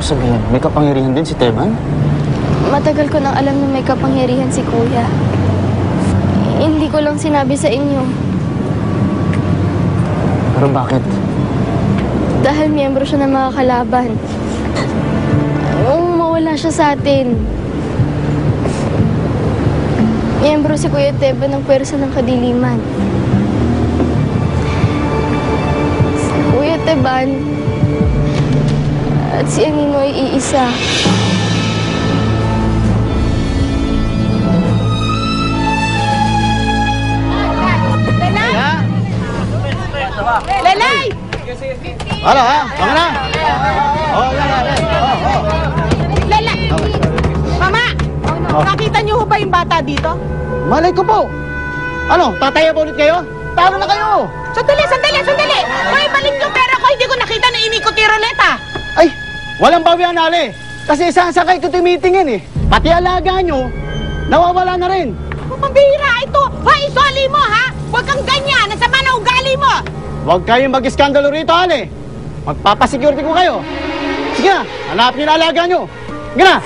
mo sabihin? May kapangyarihan din si Teban? Matagal ko nang alam na may kapangyarihan si Kuya. Hindi ko lang sinabi sa inyo. Pero bakit? Dahil miyembro siya ng mga kalaban. Nung mawala siya sa atin, miyembro si Kuya Teban ng Pwersa ng Kadiliman. Si Kuya Teban at si Anino ay iisa. Lelay! Ano ha? Baka na? Lelay! Mama! Nakita niyo ho ba yung bata dito? Malay ko po. Ano? Tataya ba ulit kayo? Talo na kayo. Sandali! May balik yung pera ko. Hindi ko nakita na inikot yung ruleta. Ay, walang bawian, Ali. Kasi isang sakay ko tumitingin eh. Pati alaga nyo, nawawala na rin. Pambihira ito. Hoy, isoli mo ha! Huwag kang ganyan. Nasama na ugali mo. Huwag kayong mag-iskandalo rito, Ali. Magpapasecurity ko kayo. Sige na, hanapin niyo na alaga nyo. Sige na.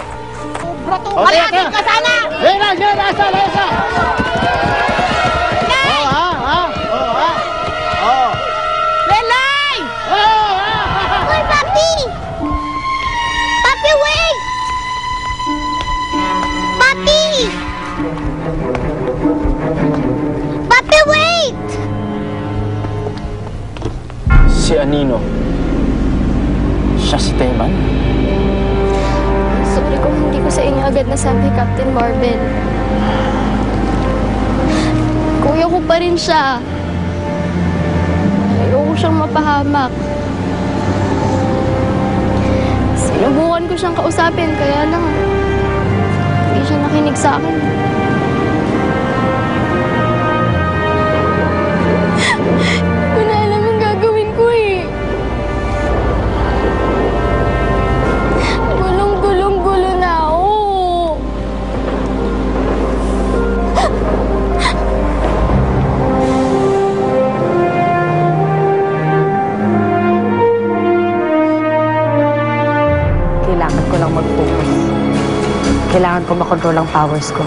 Sobra to. Malaking ka sana. Sige na, lasa. Lelay! Uy, Papi! Papi, wait! Papi! Papi, wait! Si Anino. Siya si Teban? Sorry kung hindi ko sa inyo agad nasabi, Captain Marvel. Kuya ko pa rin siya. Ayoko siyang mapahamak. Sinubukan ko siyang kausapin, kaya lang hindi siya nakinig sa akin. Hindi ko na alam ang gagawin ko eh. Gulong-gulo na ako. Kailangan ko lang mag-focus. Kailangan ko makontrol ang powers ko.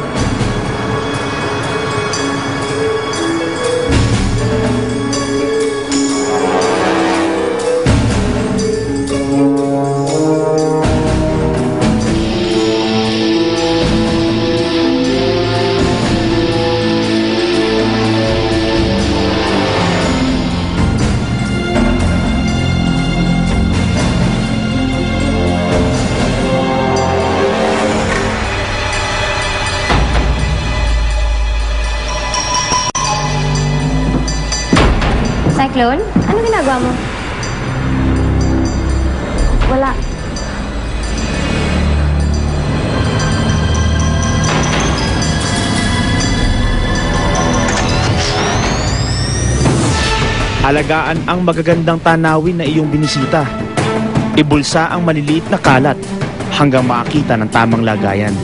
Cyclone, ano ginagawa mo? Wala. Alagaan ang magagandang tanawin na iyong binisita. Ibulsa ang maliliit na kalat hanggang makakita ng tamang lagayan.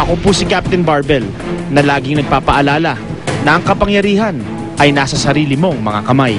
Ako po si Captain Barbell na laging nagpapaalala na ang kapangyarihan ay nasa sarili mong mga kamay.